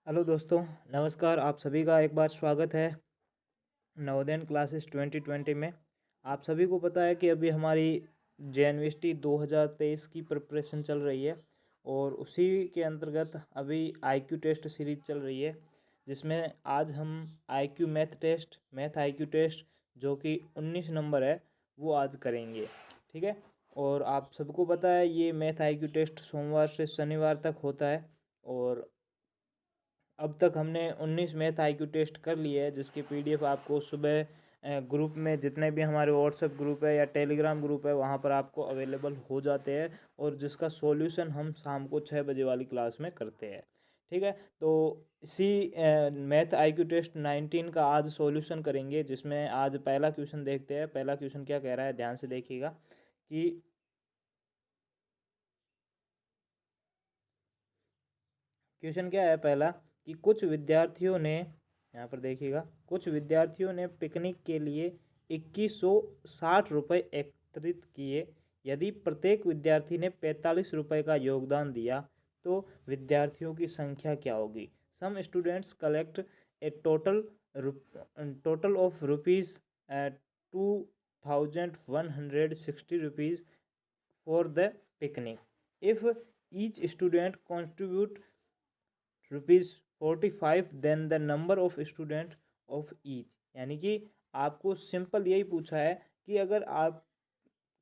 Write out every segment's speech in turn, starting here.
Hello दोस्तों, नमस्कार। आप सभी का एक बार स्वागत है नवोदय क्लासेस 2020 में। आप सभी को पता है कि अभी हमारी JNVT 2023 की प्रिपरेशन चल रही है और उसी के अंतर्गत अभी IQ टेस्ट सीरीज चल रही है, जिसमें आज हम मैथ IQ टेस्ट जो कि 19 नंबर है वो आज करेंगे। ठीक है। और आप सबको पता है ये मैथ IQ टेस्ट सोमवार से शनिवार तक होता है और अब तक हमने 19 मैथ IQ टेस्ट कर लिए है, जिसकी PDF आपको सुबह ग्रुप में जितने भी हमारे व्हाट्सएप ग्रुप है या टेलीग्राम ग्रुप है वहाँ पर आपको अवेलेबल हो जाते हैं और जिसका सॉल्यूशन हम शाम को 6 बजे वाली क्लास में करते हैं। ठीक है। तो इसी मैथ IQ टेस्ट 19 का आज सॉल्यूशन करेंगे, जिसमें आज पहला क्वेश्चन देखते हैं। पहला क्वेश्चन क्या कह रहा है, ध्यान से देखिएगा कि क्वेश्चन क्या है पहला, कि कुछ विद्यार्थियों ने, यहाँ पर देखिएगा, कुछ विद्यार्थियों ने पिकनिक के लिए 2160 रुपये एकत्रित किए। यदि प्रत्येक विद्यार्थी ने 45 रुपये का योगदान दिया तो विद्यार्थियों की संख्या क्या होगी। Some students collect a total of rupees 2160 rupees for the picnic. If each student contribute ₹45, then the number of student of each। यानी कि आपको सिंपल यही पूछा है कि अगर आप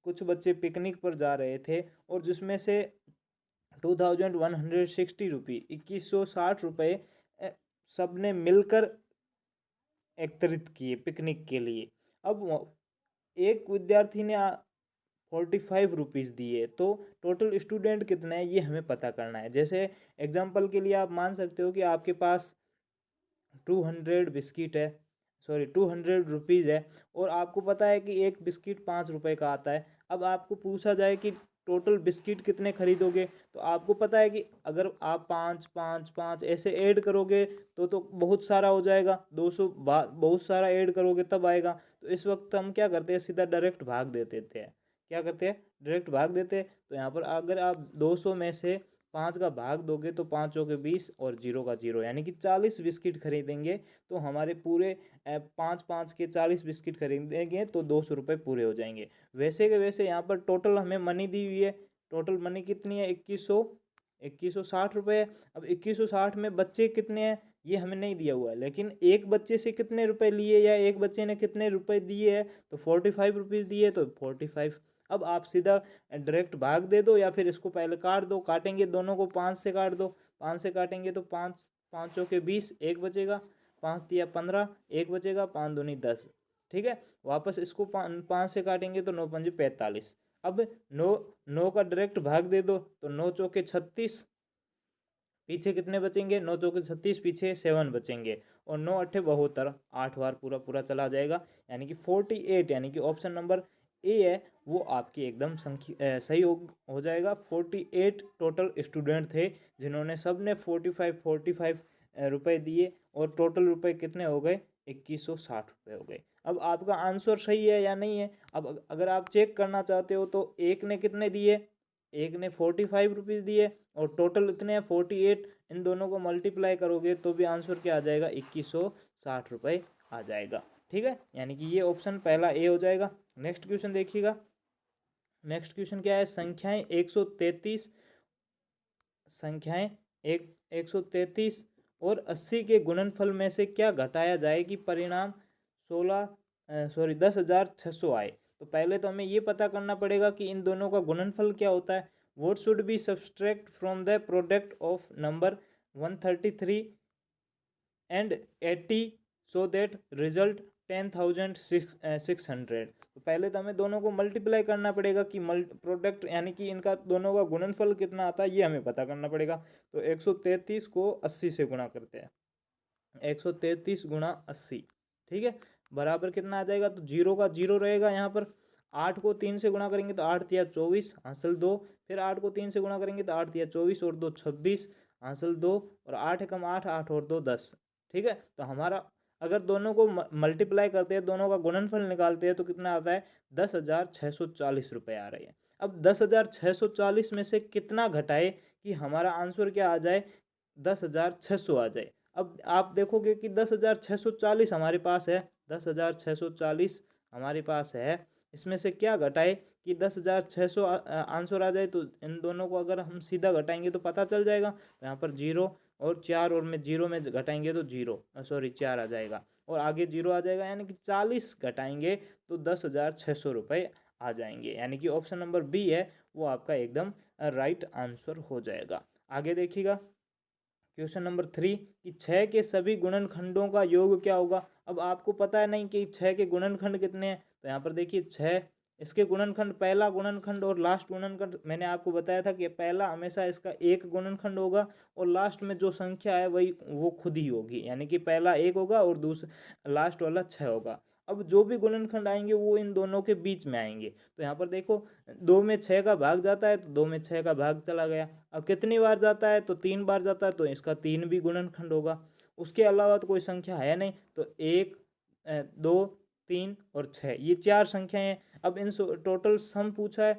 कुछ बच्चे पिकनिक पर जा रहे थे और जिसमें से 2160 रुपये 2160 रुपये सब ने मिलकर एकत्रित किए पिकनिक के लिए। अब एक विद्यार्थी ने 45 रुपीज़ दिए, तो टोटल स्टूडेंट कितने हैं ये हमें पता करना है। जैसे एग्जांपल के लिए आप मान सकते हो कि आपके पास 200 रुपीज़ है और आपको पता है कि एक बिस्किट 5 रुपये का आता है। अब आपको पूछा जाए कि टोटल बिस्किट कितने खरीदोगे, तो आपको पता है कि अगर आप 5 5 5 ऐसे ऐड करोगे तो बहुत सारा हो जाएगा। 200 बहुत सारा ऐड करोगे तब आएगा। तो इस वक्त हम क्या करते हैं, सीधा डायरेक्ट भाग दे देते हैं। क्या करते हैं, डायरेक्ट भाग देते हैं। तो यहाँ पर अगर आप 200 में से 5 का भाग दोगे तो 5 चौके 20 और 0 का 0, यानी कि 40 बिस्किट खरीदेंगे। तो हमारे पूरे 5 5 के 40 बिस्किट खरीदेंगे तो 200 रुपये पूरे हो जाएंगे। वैसे के वैसे यहाँ पर टोटल हमें मनी दी हुई है। टोटल मनी कितनी है, 2160 रुपये है। अब 2160 में बच्चे कितने हैं ये हमें नहीं दिया हुआ है, लेकिन एक बच्चे से कितने रुपए लिए या एक बच्चे ने कितने रुपए दिए हैं, तो 45 रुपीज़ दिए तो 45। अब आप सीधा डायरेक्ट भाग दे दो या फिर इसको पहले काट दो। काटेंगे दोनों को 5 से काट दो। 5 से काटेंगे तो 5 5 चौके 20, एक बचेगा। 5 तिया 15, एक बचेगा। 5 दूनी 10। ठीक है। वापस इसको 5 से काटेंगे तो 9 पंजे 45। अब 9 का डायरेक्ट भाग दे दो तो 9 चौके 36, पीछे कितने बचेंगे, 9 चौके 36, पीछे 7 बचेंगे और 9 अट्ठे 72, 8 बार पूरा पूरा चला जाएगा, यानी कि 48। यानी कि ऑप्शन नंबर ए है वो आपकी एकदम सही हो जाएगा। 48 टोटल स्टूडेंट थे जिन्होंने सब ने 45 रुपये दिए और टोटल रुपए कितने हो गए, 2160 रुपये हो गए। अब आपका आंसर सही है या नहीं है। अब अगर आप चेक करना चाहते हो तो एक ने कितने दिए, एक ने 45 रुपीज़ दिए और टोटल इतने हैं 48। इन दोनों को मल्टीप्लाई करोगे तो भी आंसर क्या आ जाएगा, 2160 रुपये आ जाएगा। ठीक है। यानी कि ये ऑप्शन पहला ए हो जाएगा। नेक्स्ट क्वेश्चन देखिएगा। नेक्स्ट क्वेश्चन क्या है, संख्याएं 133 संख्याएं 133 और 80 के गुणनफल में से क्या घटाया जाए कि परिणाम 10,600 आए। तो पहले तो हमें ये पता करना पड़ेगा कि इन दोनों का गुणनफल क्या होता है। What should be subtract from the product of number 133 and 80 so that result 10,600। तो पहले तो हमें दोनों को मल्टीप्लाई करना पड़ेगा कि प्रोडक्ट यानी कि इनका दोनों का गुणनफल कितना आता है ये हमें पता करना पड़ेगा। तो 133 को 80 से गुणा करते हैं। 133 गुणा 80, ठीक है, बराबर कितना आ जाएगा, तो 0 का 0 रहेगा यहाँ पर। 8 को 3 से गुणा करेंगे तो 8 तिया 24 हासिल 2, फिर 8 को 3 से गुणा करेंगे तो 8 तिया 24 और 2 26 हासिल 2, और 8 एकम 8, 8 और 2 10। ठीक है। तो हमारा अगर दोनों को मल्टीप्लाई करते हैं, दोनों का गुणनफल निकालते हैं तो कितना आता है, 10,640 रुपये आ रहे हैं। अब 10,640 में से कितना घटाए कि हमारा आंसर क्या आ जाए, 10,600 आ जाए। अब आप देखोगे कि 10,640 हमारे पास है, 10,640 हमारे पास है। इसमें से क्या घटाए कि 10,600 आंसर आ जाए, तो इन दोनों को अगर हम सीधा घटाएंगे तो पता चल जाएगा। तो यहाँ पर 0 और 4 और में 0 में घटाएंगे तो 0 सॉरी 4 आ जाएगा और आगे 0 आ जाएगा, यानी कि 40 घटाएंगे तो 10,600 रुपये आ जाएंगे। यानी कि ऑप्शन नंबर बी है वो आपका एकदम राइट आंसर हो जाएगा। आगे देखिएगा क्वेश्चन नंबर 3 कि 6 के सभी गुणनखंडों का योग क्या होगा। अब आपको पता है नहीं कि 6 के गुणनखंड कितने हैं, तो यहाँ पर देखिए 6 इसके गुणनखंड, पहला गुणनखंड और लास्ट गुणनखंड मैंने आपको बताया था कि पहला हमेशा इसका एक गुणनखंड होगा और लास्ट में जो संख्या है वही वो खुद ही होगी, यानी कि पहला 1 होगा और दूसरा लास्ट वाला 6 होगा। अब जो भी गुणनखंड आएंगे वो इन दोनों के बीच में आएंगे। तो यहाँ पर देखो 2 में 6 का भाग जाता है तो 2 में 6 का भाग चला गया। अब कितनी बार जाता है, तो 3 बार जाता है, तो इसका 3 भी गुणनखंड होगा। उसके अलावा तो कोई संख्या है नहीं, तो 1 2 3 और 6 ये 4 संख्याएं हैं। अब इन टोटल सम पूछा है,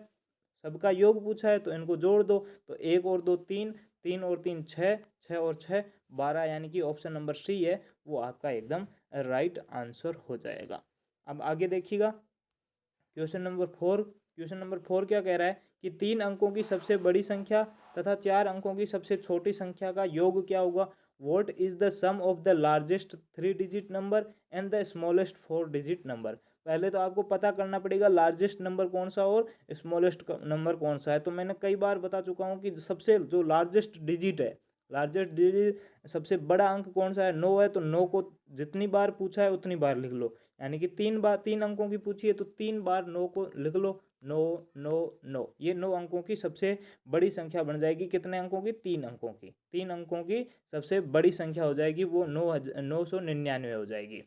सबका योग पूछा है, तो इनको जोड़ दो। तो 1 और 2 3, 3 और 3 6, 6 और 6 12, यानी कि ऑप्शन नंबर सी है वो आपका एकदम राइट आंसर हो जाएगा। अब आगे देखिएगा क्वेश्चन नंबर 4। क्वेश्चन नंबर 4 क्या कह रहा है कि 3 अंकों की सबसे बड़ी संख्या तथा 4 अंकों की सबसे छोटी संख्या का योग क्या होगा। What is the sum of the largest 3 digit number and the smallest 4 digit number. पहले तो आपको पता करना पड़ेगा लार्जेस्ट नंबर कौन सा और स्मॉलेस्ट नंबर कौन सा है। तो मैंने कई बार बता चुका हूँ कि सबसे जो लार्जेस्ट डिजिट है, लार्जेस्ट डिजिट सबसे बड़ा अंक कौन सा है, 9 है। तो 9 को जितनी बार पूछा है उतनी बार लिख लो, यानी कि 3 बार 3 अंकों की पूछी है तो 3 बार 9 को लिख लो। 9 9 9 ये 9 अंकों की सबसे बड़ी संख्या बन जाएगी। कितने अंकों की, 3 अंकों की। 3 अंकों की सबसे बड़ी संख्या हो जाएगी वो 999 हो जाएगी।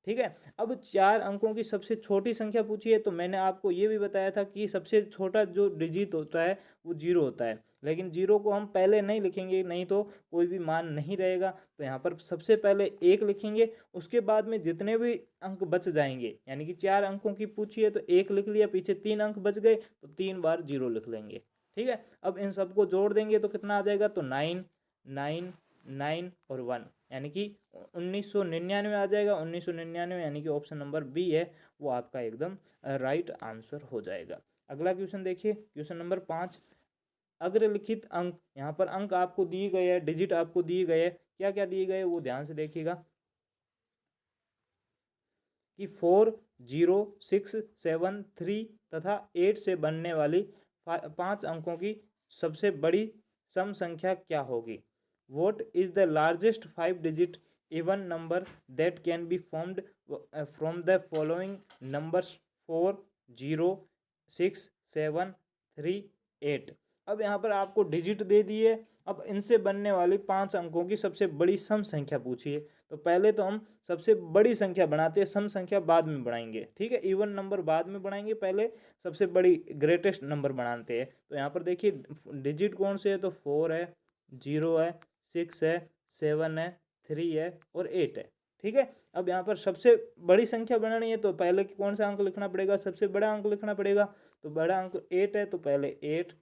ठीक है। अब 4 अंकों की सबसे छोटी संख्या पूछी है, तो मैंने आपको ये भी बताया था कि सबसे छोटा जो डिजिट होता है वो 0 होता है, लेकिन 0 को हम पहले नहीं लिखेंगे, नहीं तो कोई भी मान नहीं रहेगा। तो यहाँ पर सबसे पहले 1 लिखेंगे, उसके बाद में जितने भी अंक बच जाएंगे, यानी कि 4 अंकों की पूछी है तो 1 लिख लिया, पीछे 3 अंक बच गए तो 3 बार 0 लिख लेंगे। ठीक है। अब इन सबको जोड़ देंगे तो कितना आ जाएगा, तो 9 9 9 और 1, यानी कि 1999 आ जाएगा। 1999 यानी कि ऑप्शन नंबर बी है वो आपका एकदम राइट आंसर हो जाएगा। अगला क्वेश्चन देखिए क्वेश्चन नंबर 5। अग्रलिखित अंक, यहाँ पर अंक आपको दिए गए हैं, डिजिट आपको दिए गए हैं, क्या क्या दिए गए वो ध्यान से देखिएगा कि 4 0 6 7 3 तथा 8 से बनने वाली 5 अंकों की सबसे बड़ी सम संख्या क्या होगी। What is the largest 5 digit even number that can be formed from the following numbers 4 0 6 7 3 8। अब यहाँ पर आपको डिजिट दे दिए, अब इनसे बनने वाली 5 अंकों की सबसे बड़ी सम संख्या पूछी है। तो पहले तो हम सबसे बड़ी संख्या बनाते हैं, सम संख्या बाद में बढ़ाएंगे। ठीक है, इवन नंबर बाद में बढ़ाएंगे, पहले सबसे बड़ी ग्रेटेस्ट नंबर बनाते हैं। तो यहाँ पर देखिए डिजिट कौन से है, तो 4 है, 0 है, 6 है, 7 है, 3 है और 8 है। ठीक है। अब यहाँ पर सबसे बड़ी संख्या बनानी है तो पहले कौन सा अंक लिखना पड़ेगा, सबसे बड़ा अंक लिखना पड़ेगा। तो बड़ा अंक 8 है तो पहले 8,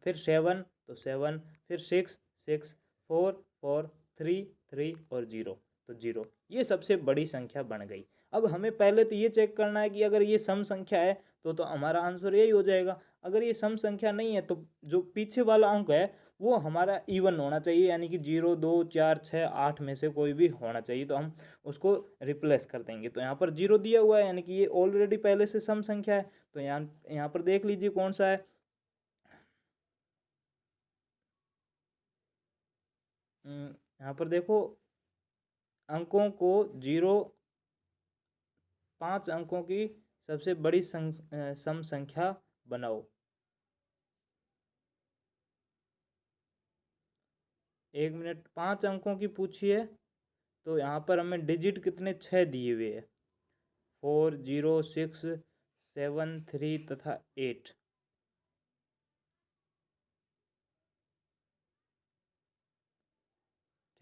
फिर 7 तो 7, फिर 6 6, 4 4, 3 3 और 0 तो 0। ये सबसे बड़ी संख्या बन गई। अब हमें पहले तो ये चेक करना है कि अगर ये सम संख्या है तो हमारा आंसर यही हो जाएगा। अगर ये सम संख्या नहीं है तो जो पीछे वाला अंक है वो हमारा इवन होना चाहिए, यानी कि 0 2 4 6 8 में से कोई भी होना चाहिए, तो हम उसको रिप्लेस कर देंगे। तो यहाँ पर 0 दिया हुआ है, यानी कि ये ऑलरेडी पहले से सम संख्या है। तो यहाँ पर देख लीजिए कौन सा है। यहाँ पर देखो अंकों को 0 5 अंकों की सबसे बड़ी सम संख्या बनाओ। 1 मिनट, 5 अंकों की पूछी है तो यहाँ पर हमें डिजिट कितने 6 दिए हुए हैं, 4 0 6 7 3 तथा 8।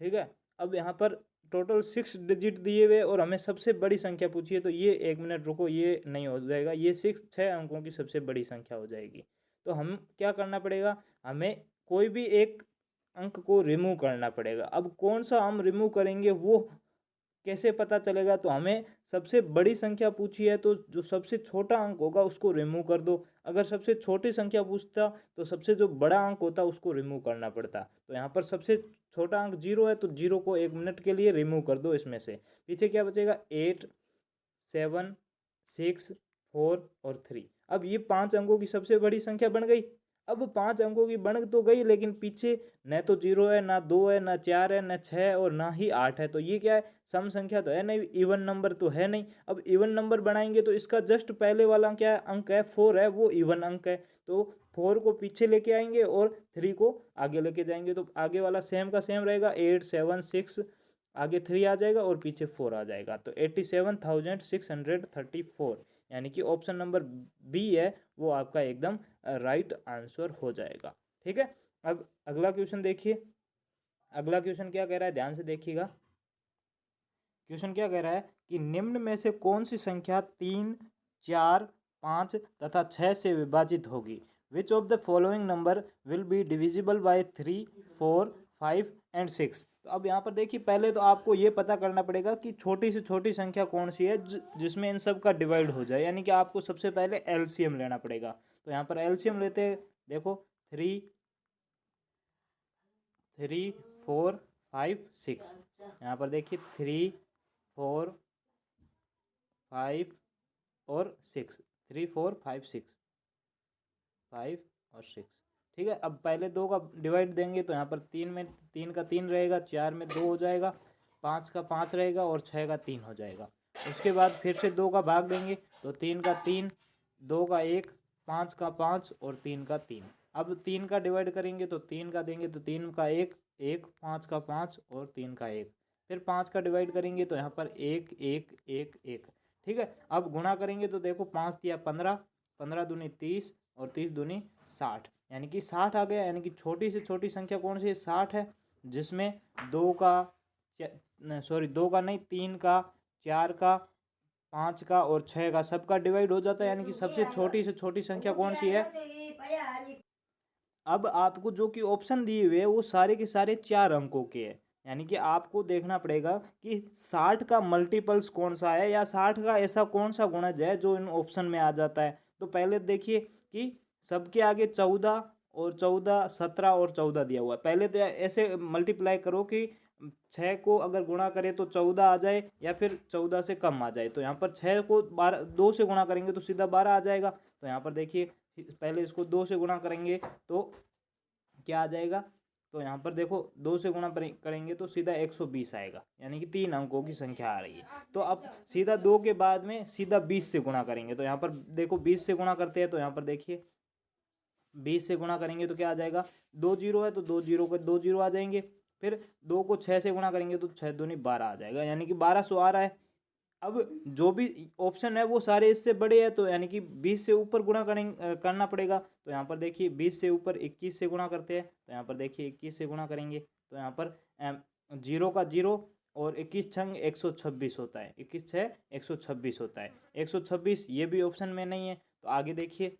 ठीक है। अब यहाँ पर टोटल 6 डिजिट दिए हुए और हमें सबसे बड़ी संख्या पूछी है, तो ये 1 मिनट रुको, ये नहीं हो जाएगा, ये 6 अंकों की सबसे बड़ी संख्या हो जाएगी। तो हम क्या करना पड़ेगा, हमें कोई भी एक अंक को रिमूव करना पड़ेगा। अब कौन सा हम रिमूव करेंगे वो कैसे पता चलेगा? तो हमें सबसे बड़ी संख्या पूछी है तो जो सबसे छोटा अंक होगा उसको रिमूव कर दो। अगर सबसे छोटी संख्या पूछता तो सबसे जो बड़ा अंक होता उसको रिमूव करना पड़ता। तो यहाँ पर सबसे छोटा अंक 0 है तो 0 को 1 मिनट के लिए रिमूव कर दो इसमें से। पीछे क्या बचेगा? 8, 7, 6, 4 और 3। अब ये 5 अंकों की सबसे बड़ी संख्या बन गई। अब 5 अंकों की बन तो गई लेकिन पीछे न तो 0 है, ना 2 है, ना 4 है, ना 6 और ना ही 8 है। तो ये क्या है? सम संख्या तो है नहीं, इवन नंबर तो है नहीं। अब इवन नंबर बनाएंगे तो इसका जस्ट पहले वाला क्या है? अंक है 4 है, वो इवन अंक है। तो 4 को पीछे लेके आएंगे और 3 को आगे लेके जाएंगे तो आगे वाला सेम का सेम रहेगा। 8, 7, 6 आगे 3 आ जाएगा और पीछे 4 आ जाएगा। तो 87,634 यानी कि ऑप्शन नंबर बी है वो आपका एकदम राइट आंसर हो जाएगा। ठीक है, अब अगला क्वेश्चन देखिए। अगला क्वेश्चन क्या कह रहा है, ध्यान से देखिएगा। क्वेश्चन क्या कह रहा है कि निम्न में से कौन सी संख्या 3, 4, 5 तथा 6 से विभाजित होगी? Which of the following number will be divisible by 3, 4, 5 and 6? तो अब यहाँ पर देखिए, पहले तो आपको ये पता करना पड़ेगा कि छोटी से छोटी संख्या कौन सी है जिसमें इन सब का डिवाइड हो जाए, यानी कि आपको सबसे पहले एलसीएम लेना पड़ेगा। तो यहाँ पर एलसीएम लेते हैं, देखो 3, 4, 5, 6। यहाँ पर देखिए 3, 4, 5 और 6, 3, 4, 5, 6, 5 और 6। ठीक है, अब पहले 2 का डिवाइड देंगे तो यहाँ पर 3 में 3 का 3 रहेगा, 4 में 2 हो जाएगा, 5 का 5 रहेगा और 6 का 3 हो जाएगा। उसके बाद फिर से 2 का भाग देंगे तो 3 का 3, 2 का 1, 5 का 5 और 3 का 3। अब 3 का डिवाइड करेंगे तो 3 का देंगे तो 3 का 1, 1, 5 का 5 और 3 का 1। फिर 5 का डिवाइड करेंगे तो यहाँ पर 1, 1, 1, 1। ठीक है, अब गुणा करेंगे तो देखो 5 दिया 15, 15 दूनी 30 और 30 दूनी 60, यानी कि 60 आ गया। यानी कि छोटी से छोटी संख्या कौन सी है? 60 है, जिसमें 2 का सॉरी 2 का नहीं, 3 का, 4 का, 5 का और 6 का सबका डिवाइड हो जाता है। यानी कि सबसे छोटी से छोटी संख्या कौन सी है? अब आपको जो कि ऑप्शन दिए हुए हैं वो सारे के सारे 4 अंकों के हैं। यानी कि आपको देखना पड़ेगा कि 60 का मल्टीपल्स कौन सा है या 60 का ऐसा कौन सा गुणज है जो इन ऑप्शन में आ जाता है। तो पहले देखिए कि सबके आगे 14 और 14, 17 और 14 दिया हुआ है। पहले तो ऐसे मल्टीप्लाई करो कि 6 को अगर गुणा करें तो 14 आ जाए या फिर 14 से कम आ जाए। तो यहाँ पर 6 को 12 2 से गुणा करेंगे तो सीधा 12 आ जाएगा। तो यहाँ पर देखिए, पहले इसको 2 से गुणा करेंगे तो क्या आ जाएगा? तो यहाँ पर देखो 2 से गुणा करेंगे तो सीधा 120 आएगा, यानी कि 3 अंकों की संख्या आ रही है। तो अब सीधा 2 के बाद में सीधा 20 से गुणा करेंगे तो यहाँ पर देखो 20 से गुणा करते हैं तो यहाँ पर देखिए 20 से गुणा करेंगे तो क्या आ जाएगा? 2 जीरो है तो 2 जीरो के 2 जीरो आ जाएंगे। फिर 2 को 6 से गुणा करेंगे तो 6 दूनी 12 आ जाएगा, यानी कि 1200 आ रहा है। अब जो भी ऑप्शन है वो सारे इससे बड़े हैं तो यानी कि 20 से ऊपर गुणा करना पड़ेगा। तो यहाँ पर देखिए 20 से ऊपर 21 से गुणा करते हैं तो यहाँ पर देखिए 21 से गुणा करेंगे तो यहाँ पर 0 का 0 और 21 छंग 126 होता है, 21 छः 126 होता है। 126 ये भी ऑप्शन में नहीं है। तो आगे देखिए,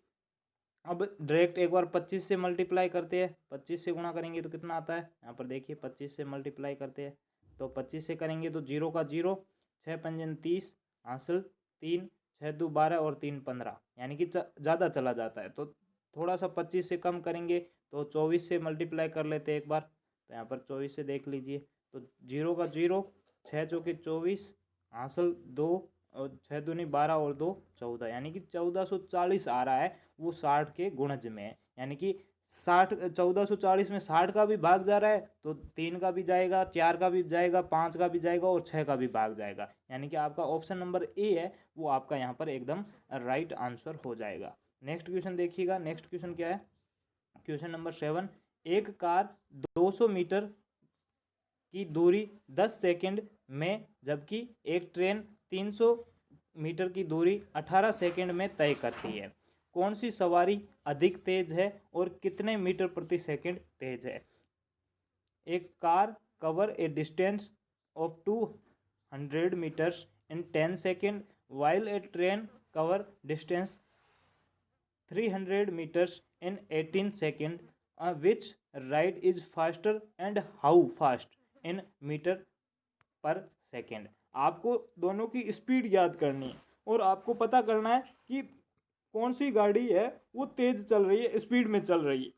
अब डायरेक्ट एक बार 25 से मल्टीप्लाई करते हैं, 25 से गुणा करेंगे तो कितना आता है? यहाँ पर देखिए 25 से मल्टीप्लाई करते हैं तो 25 से करेंगे तो 0 का 0, 6 पंजन 30, हासिल 3, 6 दो 12 और 3 15, यानी कि ज़्यादा चला जाता है। तो थोड़ा सा 25 से कम करेंगे तो 24 से मल्टीप्लाई कर लेते हैं एक बार। तो यहाँ पर 24 से देख लीजिए तो 0 का 0, 6 चौके 24, हासिल 2 और 6 दूनी 12 और 2 14, यानी कि 1440 आ रहा है वो 60 के गुणज में है। यानी कि 60 1440 में 60 का भी भाग जा रहा है तो 3 का भी जाएगा, 4 का भी जाएगा, 5 का भी जाएगा और 6 का भी भाग जाएगा। यानी कि आपका ऑप्शन नंबर ए है वो आपका यहाँ पर एकदम राइट आंसर हो जाएगा। नेक्स्ट क्वेश्चन देखिएगा। नेक्स्ट क्वेश्चन क्या है? Question number 7। एक कार 200 मीटर की दूरी 10 सेकंड में जबकि एक ट्रेन 300 मीटर की दूरी 18 सेकंड में तय करती है। कौन सी सवारी अधिक तेज है और कितने मीटर प्रति सेकंड तेज है? एक car cover A distance of 200 meters in 10 seconds while a train cover distance 300 meters in 18 seconds. Which right is faster and how fast in meter per second. आपको दोनों की स्पीड याद करनी है और आपको पता करना है कि कौन सी गाड़ी है वो तेज चल रही है, स्पीड में चल रही है।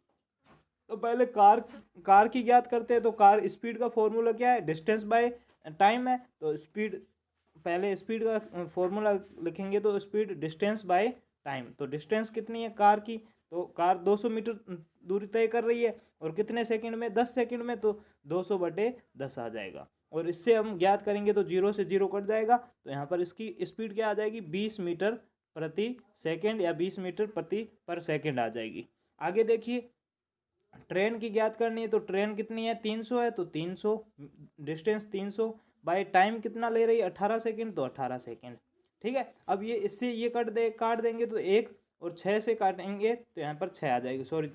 तो पहले कार की याद करते हैं। तो कार स्पीड का फॉर्मूला क्या है, डिस्टेंस बाय टाइम है। तो स्पीड, पहले स्पीड का फॉर्मूला लिखेंगे तो स्पीड डिस्टेंस बाय टाइम। तो डिस्टेंस कितनी है कार की, तो कार 200 मीटर दूरी तय कर रही है और कितने सेकंड में, 10 सेकंड में। तो 200/10 आ जाएगा। और इससे हम ज्ञात करेंगे तो 0 से 0 कट जाएगा। तो यहाँ पर इसकी स्पीड क्या आ जाएगी, 20 मीटर प्रति सेकेंड या 20 मीटर प्रति पर सेकेंड आ जाएगी। आगे देखिए, ट्रेन की ज्ञात करनी है। तो ट्रेन कितनी है, 300 है। तो 300 डिस्टेंस 300 बाय टाइम कितना ले रही है, 18 सेकेंड। तो 18 सेकेंड, ठीक है। अब ये इससे ये काट देंगे तो 1, और 6 से काटेंगे तो यहाँ पर 6 आ जाएगी। सॉरी,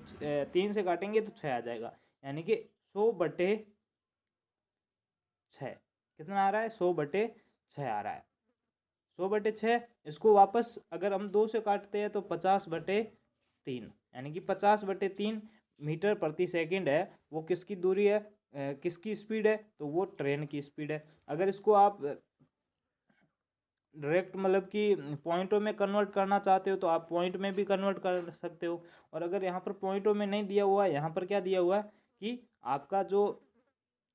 3 से काटेंगे तो 6 आ जाएगा। यानी कि 100/6 कितना आ रहा है, 100/6 आ रहा है। 100/6 इसको वापस अगर हम 2 से काटते हैं तो 50/3, यानी कि 50/3 मीटर प्रति सेकंड है। वो किसकी दूरी है, किसकी स्पीड है, तो वो ट्रेन की स्पीड है। अगर इसको आप डायरेक्ट मतलब कि पॉइंटों में कन्वर्ट करना चाहते हो तो आप पॉइंट में भी कन्वर्ट कर सकते हो। और अगर यहाँ पर पॉइंटों में नहीं दिया हुआ है, यहाँ पर क्या दिया हुआ है कि आपका जो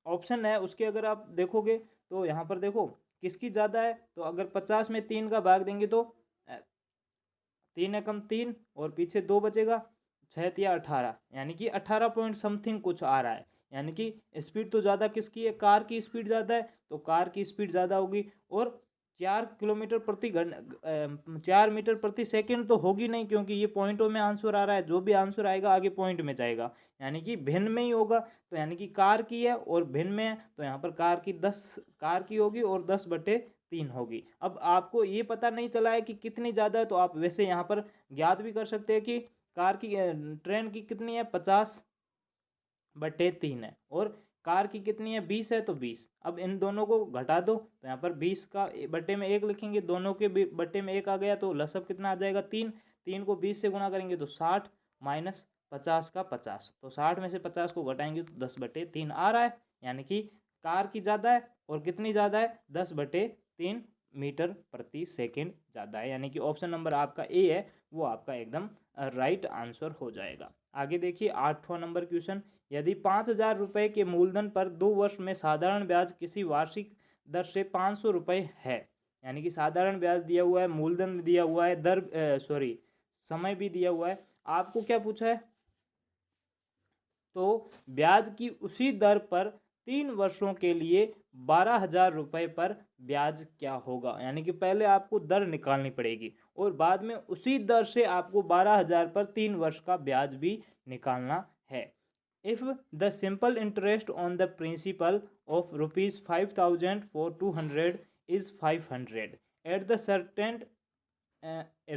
ऑप्शन है उसके अगर आप देखोगे तो यहाँ पर देखो किसकी ज़्यादा है। तो अगर 50 में 3 का भाग देंगे तो 3 एकम 3 और पीछे 2 बचेगा, 6 या 18, यानी कि 18 पॉइंट समथिंग कुछ आ रहा है। यानी कि स्पीड तो ज़्यादा किसकी है, कार की स्पीड ज़्यादा है। तो कार की स्पीड ज़्यादा होगी। और 4 मीटर प्रति सेकंड तो होगी नहीं, क्योंकि ये पॉइंटों में आंसर आ रहा है। जो भी आंसर आएगा आगे पॉइंट में जाएगा, यानी कि भिन्न में ही होगा। तो यानी कि कार की है और भिन्न में है, तो यहाँ पर कार की होगी और 10/3 होगी। अब आपको ये पता नहीं चला है कि कितनी ज़्यादा है, तो आप वैसे यहाँ पर ज्ञात भी कर सकते हैं कि ट्रेन की कितनी है, 50/3 है। और कार की कितनी है, 20 है। तो 20, अब इन दोनों को घटा दो तो यहाँ पर 20 का बट्टे में 1 लिखेंगे, दोनों के बट्टे में 1 आ गया। तो लसब कितना आ जाएगा, 3। 3 को 20 से गुणा करेंगे तो 60 माइनस 50 का 50। तो 60 में से 50 को घटाएंगे तो 10/3 आ रहा है। यानी कि कार की ज़्यादा है और कितनी ज़्यादा है, 10/3 मीटर प्रति सेकेंड ज़्यादा है। यानी कि ऑप्शन नंबर आपका ए है वो आपका एकदम राइट आंसर हो जाएगा। आगे देखिए 8वां नंबर क्वेश्चन, यदि 5,000 रुपये के मूलधन पर 2 वर्ष में साधारण ब्याज किसी वार्षिक दर से 500 रुपये है। यानी कि साधारण ब्याज दिया हुआ है, मूलधन दिया हुआ है, समय भी दिया हुआ है। आपको क्या पूछा है, तो ब्याज की उसी दर पर 3 वर्षों के लिए 12,000 रुपये पर ब्याज क्या होगा। यानी कि पहले आपको दर निकालनी पड़ेगी और बाद में उसी दर से आपको 12,000 पर 3 वर्ष का ब्याज भी निकालना है। If the simple interest on the principal of rupees 5,000 for 200 is 500 at the certain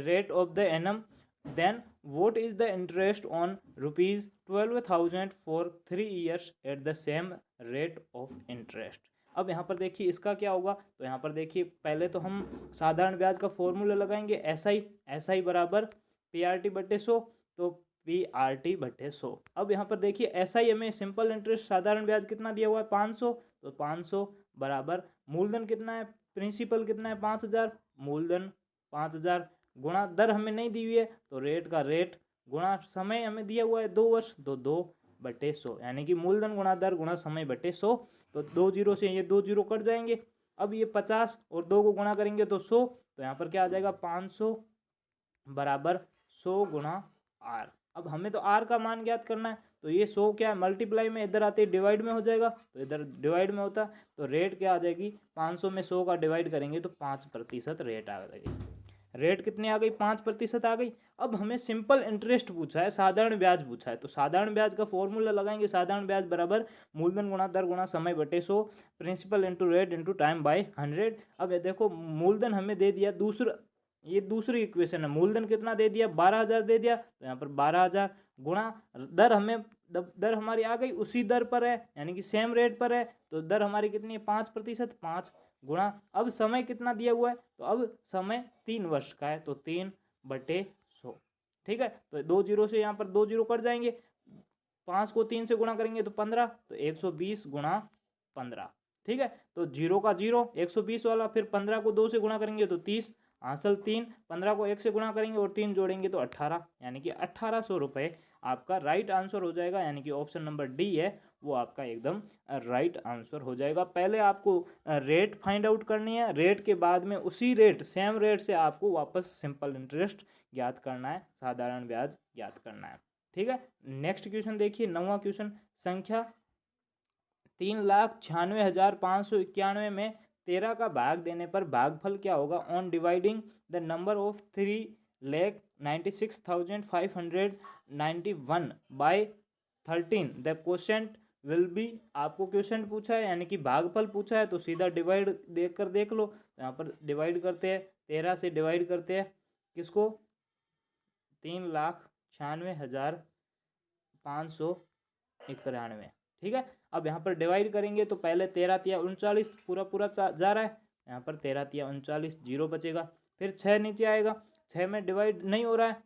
rate of the annum, then what is the interest on rupees 12,000 for 3 years at the same rate of interest। अब यहाँ पर देखिए इसका क्या होगा। तो यहाँ पर देखिए पहले तो हम साधारण ब्याज का फॉर्मूला लगाएंगे, SI बराबर PRT/100। तो PRT/100। अब यहाँ पर देखिए SI में सिंपल इंटरेस्ट साधारण ब्याज कितना दिया हुआ है, 500। तो 500 बराबर मूलधन कितना है, प्रिंसिपल कितना है, 5,000, मूलधन 5,000 गुणा दर हमें नहीं दी हुई है तो रेट का रेट गुणा समय हमें दिया हुआ है 2 वर्ष। तो 2/100, यानी कि मूलधन गुणा दर गुणा समय/100। तो 2 जीरो से ये 2 जीरो कट जाएंगे। अब ये 50 और 2 को गुणा करेंगे तो 100। तो यहाँ पर क्या आ जाएगा, 500 बराबर 100 गुणा R। अब हमें तो R का मान ज्ञात करना है। तो ये 100 क्या है, मल्टीप्लाई में इधर आते ही डिवाइड में हो जाएगा। तो इधर डिवाइड में होता तो रेट क्या आ जाएगी, 500 में 100 का डिवाइड करेंगे तो 5% रेट आ जाएगी। रेट कितनी आ गई, 5% आ गई। अब हमें सिंपल इंटरेस्ट पूछा है, साधारण ब्याज पूछा है। तो साधारण ब्याज का फॉर्मूला लगाएंगे, साधारण ब्याज बराबर मूलधन गुणा दर गुणा समय/100, principal into rate into time by 100। अब ये देखो मूलधन हमें दे दिया, ये दूसरी इक्वेशन है। मूलधन कितना दे दिया, 12,000 दे दिया। तो यहाँ पर 12,000 गुणा दर दर हमारी आ गई उसी दर पर है, यानी कि सेम रेट पर है। तो दर हमारी कितनी है, 5%। 5 गुणा, अब समय कितना दिया हुआ है, तो अब समय 3 वर्ष का है। तो 3/100, ठीक है। तो 2 जीरो से यहाँ पर 2 जीरो कट जाएंगे। 5 को 3 से गुणा करेंगे तो 15, तो 120 गुणा 15। ठीक है, तो 0 का 0 120 वाला, फिर 15 को 2 से गुणा करेंगे तो 30, हासिल 3, 15 को 1 से गुणा करेंगे और 3 जोड़ेंगे तो 18, यानी कि 1800 रुपये आपका राइट आंसर हो जाएगा। यानी कि ऑप्शन नंबर डी है वो आपका एकदम राइट आंसर हो जाएगा। पहले आपको रेट फाइंड आउट करनी है, रेट के बाद में उसी रेट सेम रेट से आपको वापस सिंपल इंटरेस्ट ज्ञात करना है, साधारण ब्याज ज्ञात करना है। ठीक है, नेक्स्ट क्वेश्चन देखिए, 9वां क्वेश्चन, संख्या 3,96,591 में 13 का भाग देने पर भागफल क्या होगा? On dividing the number of 3,96,591 by 13 the quotient will be. आपको क्वेश्चन पूछा है यानी कि भागफल पूछा है, तो सीधा डिवाइड देख कर देख लो। यहाँ पर डिवाइड करते हैं, 13 से डिवाइड करते हैं किसको? 3,96,591। ठीक है, अब यहाँ पर डिवाइड करेंगे तो पहले 13 तिया 39 पूरा पूरा जा रहा है, यहाँ पर 13 तिया 39 जीरो बचेगा। फिर 6 नीचे आएगा, 6 में डिवाइड नहीं हो रहा है,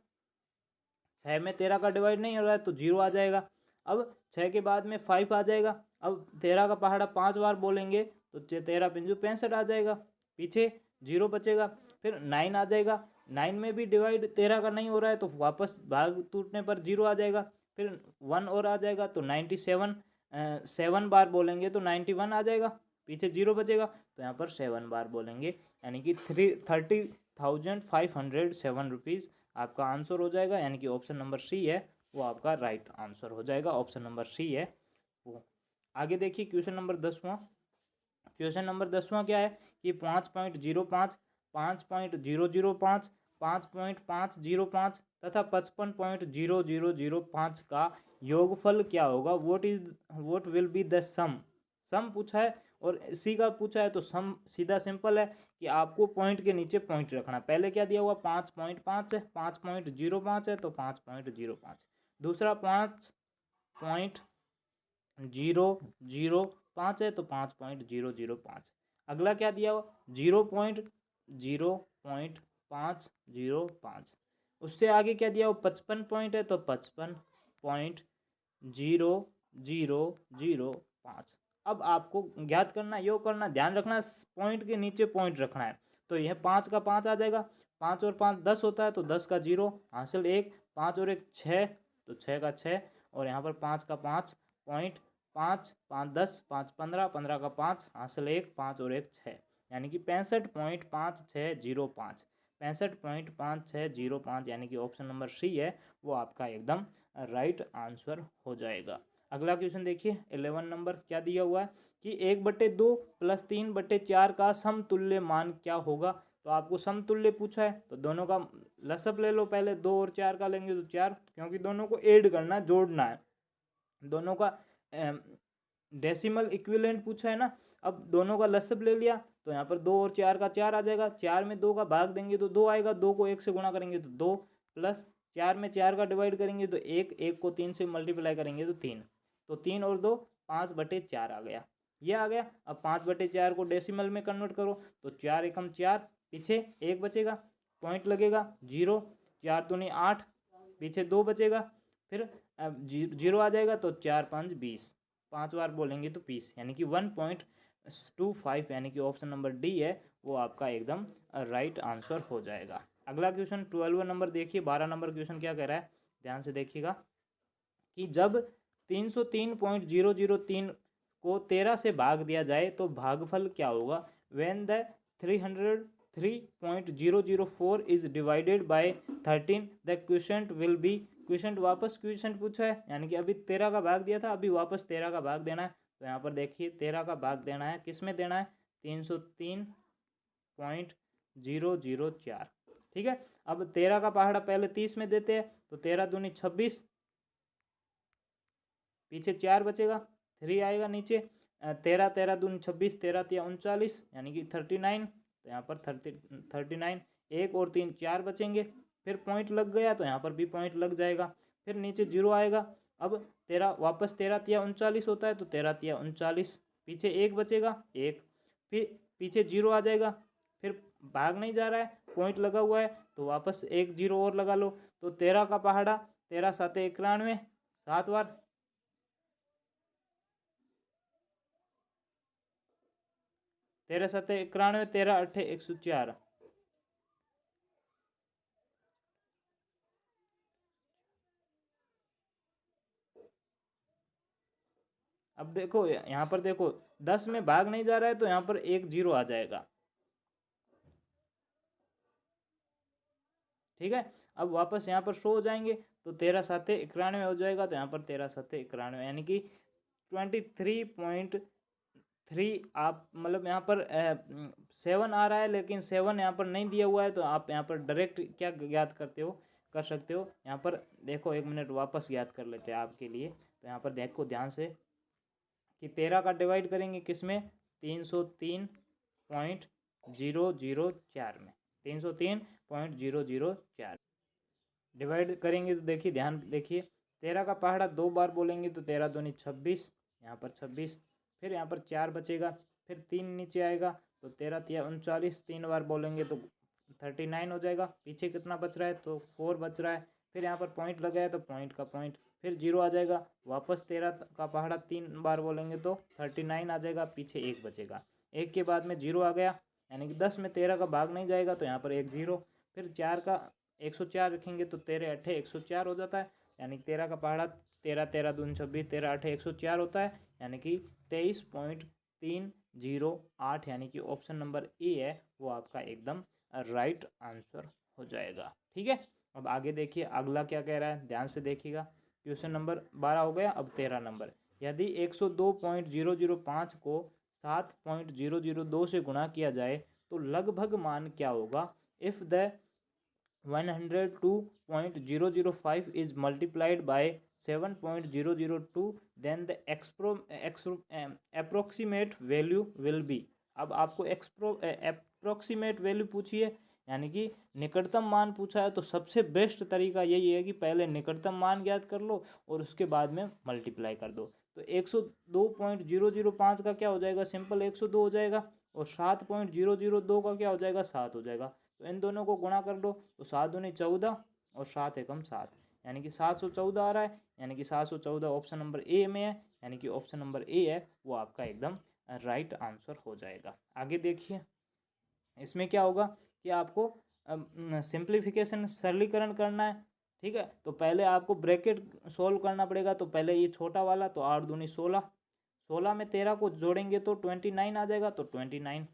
6 में 13 का डिवाइड नहीं हो रहा है तो 0 आ जाएगा। अब 6 के बाद में 5 आ जाएगा। अब 13 का पहाड़ा 5 बार बोलेंगे तो 13 पंजू 65 आ जाएगा, पीछे 0 बचेगा। फिर 9 आ जाएगा, 9 में भी डिवाइड 13 का नहीं हो रहा है तो वापस भाग टूटने पर 0 आ जाएगा। फिर 1 और आ जाएगा तो 97, 7 बार बोलेंगे तो 91 आ जाएगा, पीछे 0 बचेगा, तो यहाँ पर 7 बार बोलेंगे, यानी कि 30,507 रुपीज़ आपका आंसर हो जाएगा। यानी कि ऑप्शन नंबर सी है वो आपका राइट आंसर हो जाएगा, ऑप्शन नंबर सी है वो। आगे देखिए क्वेश्चन नंबर 10वां। क्वेश्चन नंबर 10वां क्या है कि 5.05, 5.005, 5.505 तथा 55.0005 का योगफल क्या होगा? व्हाट विल बी द सम? सम पूछा है और सी का पूछा है, तो सम सीधा सिंपल है कि आपको पॉइंट के नीचे पॉइंट रखना है। पहले क्या दिया हुआ? 5.5 है, 5.05 है तो 5.05, दूसरा 5.005 है तो 5.005, अगला क्या दिया हुआ? 0.505, उससे आगे क्या दिया हुआ? 55 पॉइंट है तो 55.0005। अब आपको ज्ञात करना, योग करना, ध्यान रखना पॉइंट के नीचे पॉइंट रखना है। तो यह 5 का 5 आ जाएगा, 5 और 5 10 होता है तो 10 का 0 हासिल 1, 5 और 1 6 तो 6 का 6, और यहाँ पर 5 का 5 पॉइंट 5, 5 10, 5 15, 15 का 5 हासिल 1, 5 और 1 6, यानी कि 65.5605, 65.5605, यानी कि ऑप्शन नंबर सी है वो आपका एकदम राइट आंसर हो जाएगा। अगला क्वेश्चन देखिए 11 नंबर, क्या दिया हुआ है कि 1/2 प्लस 3/4 का समतुल्य मान क्या होगा? तो आपको समतुल्य पूछा है तो दोनों का लसअप ले लो, पहले 2 और 4 का लेंगे तो 4, क्योंकि दोनों को ऐड करना, जोड़ना है, दोनों का डेसिमल इक्विवेलेंट पूछा है ना। अब दोनों का लसअप ले लिया तो यहाँ पर 2 और 4 का 4 आ जाएगा, 4 में 2 का भाग देंगे तो 2 आएगा, 2 को 1 से गुणा करेंगे तो 2, प्लस 4 में 4 का डिवाइड करेंगे तो 1, 1 को 3 से मल्टीप्लाई करेंगे तो 3, तो 3 और 2 5/4 आ गया, ये आ गया। अब 5/4 को डेसिमल में कन्वर्ट करो तो 4 एकम 4, पीछे 1 बचेगा, पॉइंट लगेगा 0, 4 दूनी 8, पीछे 2 बचेगा, फिर 0 आ जाएगा तो 4 5 20, 5 बार बोलेंगे तो 20, यानी कि 1.25, यानी कि ऑप्शन नंबर डी है वो आपका एकदम राइट आंसर हो जाएगा। अगला क्वेश्चन 12 नंबर देखिए, 12 नंबर क्वेश्चन क्या कह रहा है, ध्यान से देखिएगा कि जब 303.003 को 13 से भाग दिया जाए तो भागफल क्या होगा? When the 303.004 is divided by 13 the quotient will B. Quotient वापस क्वोशेंट पूछा है, यानी कि अभी 13 का भाग दिया था, अभी वापस 13 का भाग देना है। तो यहाँ पर देखिए 13 का भाग देना है, किस में देना है? 303.004। ठीक है, अब 13 का पहाड़ा पहले 30 में देते हैं तो 13 दूनी 26, पीछे 4 बचेगा, 3 आएगा नीचे, 13 13 दूनी 26, 13 तिया 39, यानी कि 39, तो यहाँ पर 39, 1 और 3 4 बचेंगे, फिर पॉइंट लग गया तो यहाँ पर भी पॉइंट लग जाएगा, फिर नीचे 0 आएगा। अब 13 वापस 13 तिया 39 होता है तो 13 तिया 39, पीछे 1 बचेगा 1, फिर पीछे 0 आ जाएगा, फिर भाग नहीं जा रहा है, पॉइंट लगा हुआ है तो वापस 1 0 और लगा लो, तो 13 का पहाड़ा 13 7 91, 7 बार 13 सत्ते 91, 13 अट्ठे 104। अब देखो यहाँ पर देखो 10 में भाग नहीं जा रहा है तो यहाँ पर एक जीरो आ जाएगा। ठीक है, अब वापस यहाँ पर शो हो जाएंगे तो 13 सत्ते 91 हो जाएगा, तो यहाँ पर 13 सत्ते 91 यानी कि 23.3 आप मतलब यहाँ पर 7 आ रहा है, लेकिन 7 यहाँ पर नहीं दिया हुआ है, तो आप यहाँ पर डायरेक्ट क्या ज्ञात करते हो कर सकते हो। यहाँ पर देखो 1 मिनट वापस ज्ञात कर लेते हैं आपके लिए। तो यहाँ पर देखो ध्यान से कि 13 का डिवाइड करेंगे किस में, 303.004 में, 303.004 डिवाइड करेंगे तो देखिए ध्यान देखिए 13 का पहाड़ा 2 बार बोलेंगे तो 13 दूनी 26, यहाँ पर 26, फिर यहाँ पर 4 बचेगा, फिर 3 नीचे आएगा तो 13 तिया 39, 3 बार बोलेंगे तो 39 हो जाएगा। पीछे कितना बच रहा है, तो 4 बच रहा है। फिर यहाँ पर पॉइंट लगाया तो पॉइंट का पॉइंट, फिर 0 आ जाएगा। वापस 13 का पहाड़ा 3 बार बोलेंगे तो 39 आ जाएगा, पीछे 1 बचेगा। 1 के बाद में 0 आ गया, यानी कि 10 में 13 का भाग नहीं जाएगा तो यहाँ पर 1 0। फिर 4 का 104 रखेंगे तो 13 अट्ठे 104 हो जाता है, यानी कि 13 का पहाड़ा 13, 13 दूनी 26, 13 अट्ठे 104 होता है, यानी कि 23.308, यानी कि ऑप्शन नंबर ए है वो आपका एकदम राइट आंसर हो जाएगा। ठीक है, अब आगे देखिए अगला क्या कह रहा है, ध्यान से देखिएगा। क्वेश्चन नंबर 12 हो गया, अब 13 नंबर। यदि 102.005 को 7.002 से गुणा किया जाए तो लगभग मान क्या होगा। If the 102.005 is multiplied by 7.002 then the approximate value will be। अब आपको approximate value पूछी है, यानी कि निकटतम मान पूछा है, तो सबसे बेस्ट तरीका यही है कि पहले निकटतम मान ज्ञात कर लो और उसके बाद में मल्टीप्लाई कर दो। तो 102.005 का क्या हो जाएगा, सिंपल 102 हो जाएगा, और 7.002 का क्या हो जाएगा, 7 हो जाएगा। तो इन दोनों को गुणा कर लो तो 7 दूनी 14 और 7 एकम 7, यानी कि 714 आ रहा है, यानी कि 714 ऑप्शन नंबर ए में है, यानी कि ऑप्शन नंबर ए है वो आपका एकदम राइट आंसर हो जाएगा। आगे देखिए इसमें क्या होगा कि आपको सिंप्लीफिकेशन सरलीकरण करना है। ठीक है, तो पहले आपको ब्रैकेट सॉल्व करना पड़ेगा। तो पहले ये छोटा वाला, तो 8 दूनी 16, 16 में 13 को जोड़ेंगे तो 29 आ जाएगा, तो 29,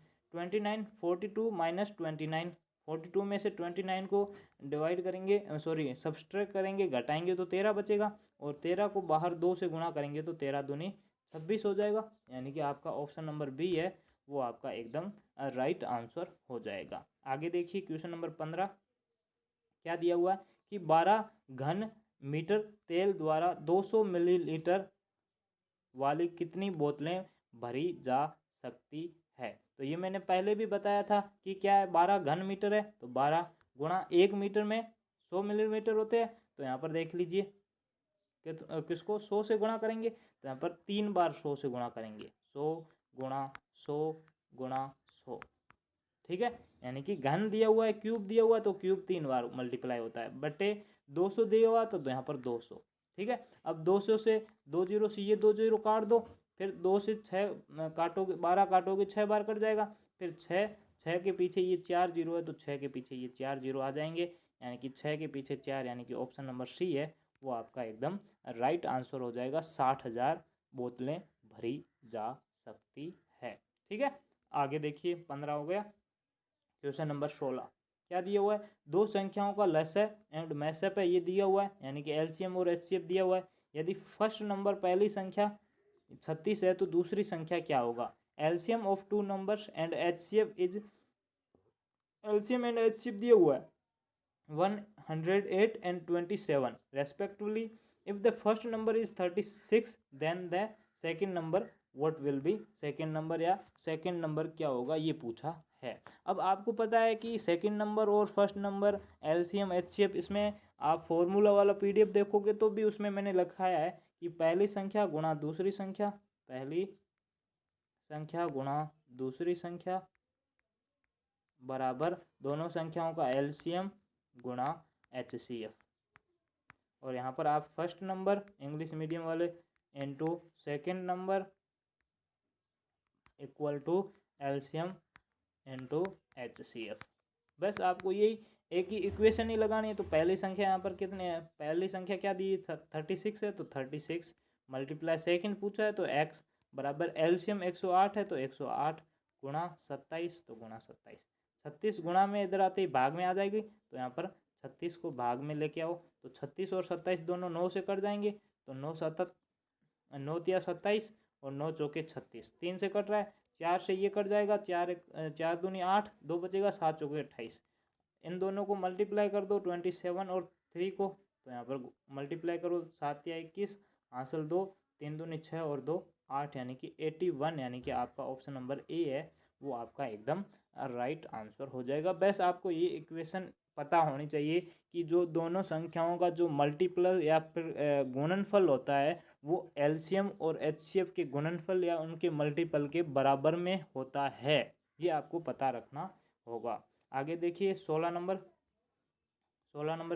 42 माइनस 29, 42 में से 29 को डिवाइड करेंगे, सॉरी सब्सट्रैक्ट करेंगे, घटाएंगे तो 13 बचेगा, और 13 को बाहर 2 से गुणा करेंगे तो 13 दूनी 26 हो जाएगा, यानी कि आपका ऑप्शन नंबर बी है वो आपका एकदम राइट आंसर हो जाएगा। आगे देखिए क्वेश्चन नंबर 15 क्या दिया हुआ है कि 12 घन मीटर तेल द्वारा 200 मिलीलीटर वाली कितनी बोतलें भरी जा सकती है। तो ये मैंने पहले भी बताया था कि क्या है, 12 घन मीटर है, तो 12 गुणा 1 मीटर में 100 मिलीमीटर होते हैं। तो यहाँ पर देख लीजिए कि किसको 100 से गुणा करेंगे, तो यहाँ पर 3 बार 100 से गुणा करेंगे, 100 गुणा 100 गुणा 100। ठीक है, यानी कि घन दिया हुआ है, क्यूब दिया हुआ है, तो क्यूब 3 बार मल्टीप्लाई होता है, बटे 200 दिया हुआ तो यहाँ पर 200। ठीक है, अब 200 से 2 जीरो से ये 2 जीरो काट दो, फिर 2 से 6 काटोगे, 12 काटोगे 6 बार कट जाएगा, फिर 6 के पीछे ये 4 जीरो है तो 6 के पीछे ये 4 जीरो आ जाएंगे, यानी कि 6 के पीछे 4, यानी कि ऑप्शन नंबर सी है वो आपका एकदम राइट आंसर हो जाएगा। 60,000 बोतलें भरी जा सकती है। ठीक है, आगे देखिए 15 हो गया। क्वेश्चन नंबर 16 क्या दिया हुआ है, दो संख्याओं का लसअ एंड मैसअप है, ये दिया हुआ है, यानी कि एलसीएम और एचसीएफ दिया हुआ है। यदि फर्स्ट नंबर पहली संख्या 36 है तो दूसरी संख्या क्या होगा। LCM of two numbers and HCF is, LCM and HCF दिया हुआ है 108 and 27 respectively. If the first number is 36 then the second number what will be, second number या सेकेंड नंबर क्या होगा ये पूछा है। अब आपको पता है कि सेकेंड नंबर और फर्स्ट नंबर एलसीएम एचसीएफ, इसमें आप फॉर्मूला वाला पीडीएफ देखोगे तो भी उसमें मैंने लिखाया है कि पहली संख्या गुणा दूसरी संख्या, पहली संख्या गुणा दूसरी संख्या बराबर दोनों संख्याओं का एलसीएम गुणा एचसीएफ। और यहाँ पर आप फर्स्ट नंबर इंग्लिश मीडियम वाले into second number equal to LCM into HCF। बस आपको यही एक ही इक्वेशन ही लगानी है। तो पहली संख्या यहाँ पर कितने है, पहली संख्या क्या दी है 36 है, तो 36 मल्टीप्लाई सेकेंड पूछा है तो x बराबर एलसीएम 108 है तो 108 गुणा 27 तो गुणा 27। 36 गुणा में इधर आते ही भाग में आ जाएगी तो यहाँ पर 36 को भाग में लेके आओ तो 36 और 27 दोनों 9 से कट जाएंगे तो 9 तिया 27 और 9 चौके 36, 3 से कट रहा है, 4 से ये कट जाएगा, 4 दूनी 8, 2 बचेगा, 7 चौके 28। इन दोनों को मल्टीप्लाई कर दो 27 और 3 को, तो यहाँ पर मल्टीप्लाई करो 7 या 21, हासिल 2, 3 दूनी 6 और 2 8 यानी कि 81, यानी कि आपका ऑप्शन नंबर ए है वो आपका एकदम राइट आंसर हो जाएगा। बस आपको ये इक्वेशन पता होनी चाहिए कि जो दोनों संख्याओं का जो मल्टीपल या फिर गुणनफल होता है वो एलसीएम और एचसीएफ के गुणनफल या उनके मल्टीपल के बराबर में होता है, ये आपको पता रखना होगा। आगे देखिए 16 नंबर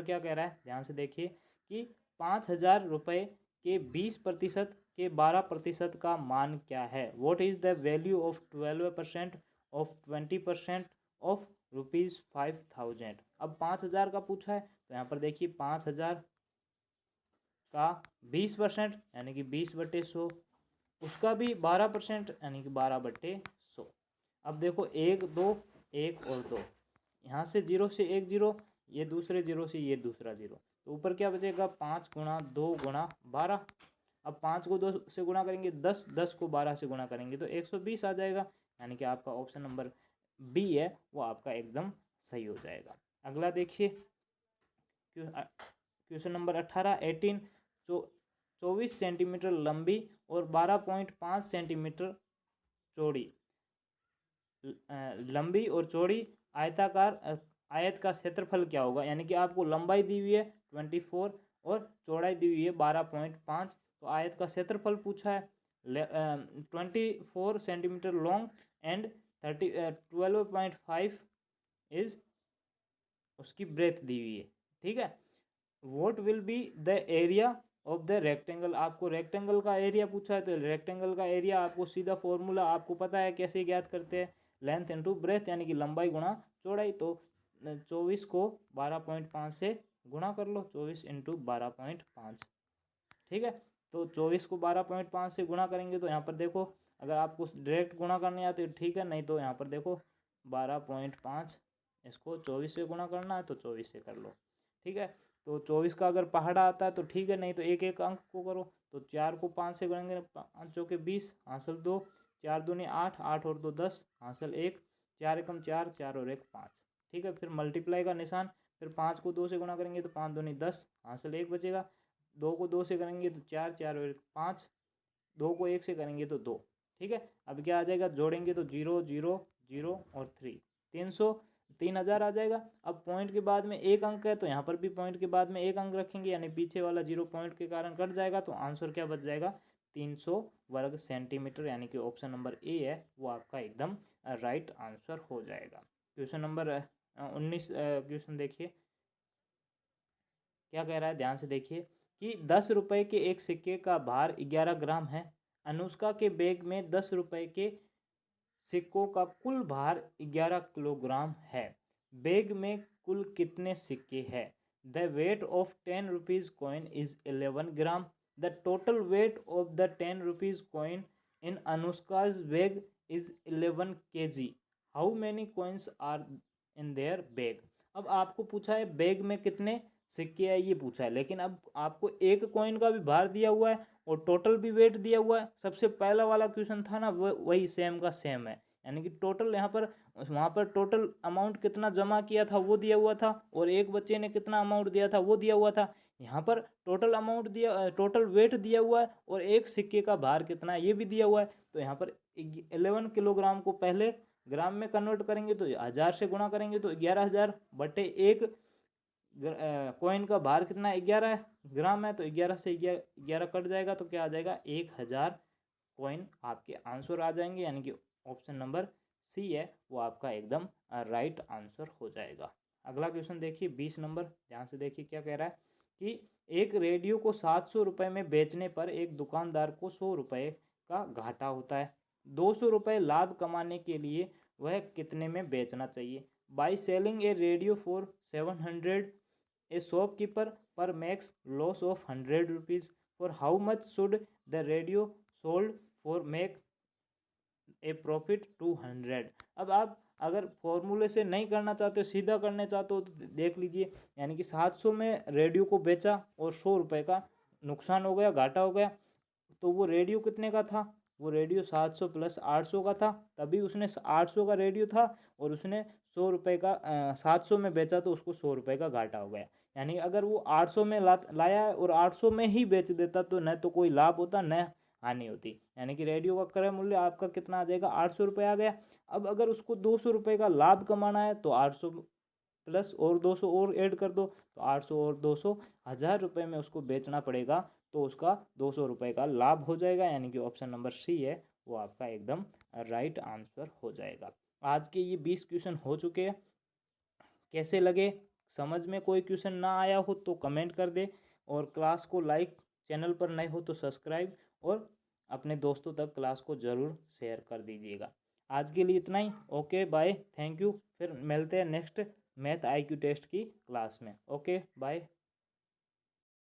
क्या कह रहा है, ध्यान से देखिए कि 5,000 रुपये के 20% के 12% का मान क्या है। What is the value of 12% of 20% of ₹5,000। अब 5,000 का पूछा है तो यहाँ पर देखिए 5,000 का 20% यानी कि 20/100, उसका भी 12% यानी कि 12/100। अब देखो 1 2 1 और 2, यहाँ से 0 से 1 0, ये दूसरे 0 से ये दूसरा 0, तो ऊपर क्या बचेगा 5 गुणा 2 गुणा 12। अब 5 को 2 से गुणा करेंगे 10, 10 को 12 से गुणा करेंगे तो 120 आ जाएगा, यानी कि आपका ऑप्शन नंबर बी है वो आपका एकदम सही हो जाएगा। अगला देखिए क्वेश्चन नंबर 18 24 सेंटीमीटर लंबी और 12.5 सेंटीमीटर चौड़ी, लंबी और चौड़ी आयताकार आयत का क्षेत्रफल क्या होगा। यानी कि आपको लंबाई दी हुई है 24 और चौड़ाई दी हुई है 12.5, तो आयत का क्षेत्रफल पूछा है 24 सेंटीमीटर लॉन्ग एंड 12.5 इज उसकी ब्रेथ दी हुई है, ठीक है। What will be the area of the rectangle, आपको रेक्टेंगल का एरिया पूछा है तो रेक्टेंगल का एरिया आपको सीधा फॉर्मूला आपको पता है कैसे ज्ञात करते हैं, लेंथ इंटू ब्रेथ यानी कि लंबाई गुणा चौड़ाई। तो 24 को 12.5 से गुणा कर लो, 24 इंटू 12.5, ठीक है। तो 24 को 12.5 से गुणा करेंगे तो यहाँ पर देखो अगर आपको डायरेक्ट गुणा करने आते ठीक है, नहीं तो यहाँ पर देखो 12.5 इसको 24 से गुणा करना है तो 24 से कर लो, ठीक है। तो 24 का अगर पहाड़ा आता है तो ठीक है, नहीं तो एक एक अंक को करो। तो 4 को 5 से गुणेंगे 5 चौके 20, हासिल 2, 4 दूनी 8, 8 और 2 10, हासिल 1, 4 एकम 4, 4 और 1 5, ठीक है। फिर मल्टीप्लाई का निशान, फिर 5 को 2 से गुणा करेंगे तो 5 दूनी 10, हासिल 1 बचेगा। 2 को 2 से करेंगे तो 4, 4 और 1 5, 2 को 1 से करेंगे तो 2, ठीक है। अब क्या आ जाएगा, जोड़ेंगे तो 0 0 0 और 3, 3,000 आ जाएगा। अब पॉइंट के बाद में एक अंक है तो यहाँ पर भी पॉइंट के बाद में एक अंक रखेंगे, यानी पीछे वाला 0 पॉइंट के कारण कट जाएगा, तो आंसर क्या बच जाएगा 300 वर्ग सेंटीमीटर, यानी कि ऑप्शन नंबर ए है वो आपका एकदम राइट आंसर हो जाएगा। क्वेश्चन नंबर 19 क्वेश्चन देखिए क्या कह रहा है, ध्यान से देखिए कि 10 रुपये के एक सिक्के का भार 11 ग्राम है। अनुष्का के बैग में 10 रुपये के सिक्कों का कुल भार 11 किलोग्राम है। बैग में कुल कितने सिक्के हैं। The weight of 10 rupees coin is 11 gram. The total weight of the 10 rupees coin in Anushka's bag is 11 kg। How many coins are in their bag. अब आपको पूछा है बैग में कितने सिक्के है ये पूछा है, लेकिन अब आपको एक कॉइन का भी भार दिया हुआ है और टोटल भी वेट दिया हुआ है। सबसे पहला वाला क्वेश्चन था ना वही सेम का सेम है, यानी कि टोटल यहाँ पर वहाँ पर टोटल अमाउंट कितना जमा किया था वो दिया हुआ था और एक बच्चे ने कितना अमाउंट दिया था वो दिया हुआ था। यहाँ पर टोटल अमाउंट दिया, टोटल वेट दिया हुआ है और एक सिक्के का भार कितना है ये भी दिया हुआ है। तो यहाँ पर 11 किलोग्राम को पहले ग्राम में कन्वर्ट करेंगे तो 1000 से गुणा करेंगे तो 11,000 बटे एक कॉइन का भार कितना 11 ग्राम है, तो 11 से 11 कट जाएगा तो क्या आ जाएगा 1000 कॉइन आपके आंसर आ जाएंगे, यानी कि ऑप्शन नंबर सी है वो आपका एकदम राइट आंसर हो जाएगा। अगला क्वेश्चन देखिए 20 नंबर, ध्यान से देखिए क्या कह रहा है कि एक रेडियो को 700 रुपये में बेचने पर एक दुकानदार को 100 रुपये का घाटा होता है। ₹200 लाभ कमाने के लिए वह कितने में बेचना चाहिए? By selling a radio for 700, a shopkeeper पर makes loss of ₹100। For how much should the radio sold for make a profit 200। अब आप अगर फॉर्मूले से नहीं करना चाहते हो, सीधा करने चाहते हो, तो देख लीजिए। यानी कि 700 में रेडियो को बेचा और ₹100 का नुकसान हो गया, घाटा हो गया। तो वो रेडियो कितने का था? वो रेडियो 700 प्लस 800 का था। तभी उसने 800 का रेडियो था और उसने ₹100 का 700 में बेचा, तो उसको ₹100 का घाटा हो गया। यानी अगर वो 800 में लाया है और 800 में ही बेच देता, तो न तो कोई लाभ होता, न हानि होती। यानी कि रेडियो का क्रय मूल्य आपका कितना आ जाएगा? ₹800 आ गया। अब अगर उसको ₹200 का लाभ कमाना है, तो 800 प्लस और 200 और ऐड कर दो, तो 800 और 200 ₹1000 में उसको बेचना पड़ेगा, तो उसका ₹200 का लाभ हो जाएगा। यानी कि ऑप्शन नंबर सी है वो आपका एकदम राइट आंसर हो जाएगा। आज के ये 20 क्वेश्चन हो चुके हैं। कैसे लगे? समझ में कोई क्वेश्चन ना आया हो तो कमेंट कर दे, और क्लास को लाइक, चैनल पर नए हो तो सब्सक्राइब, और अपने दोस्तों तक क्लास को ज़रूर शेयर कर दीजिएगा। आज के लिए इतना ही। Okay bye, thank you. फिर मिलते हैं नेक्स्ट मैथ IQ टेस्ट की क्लास में। Okay bye.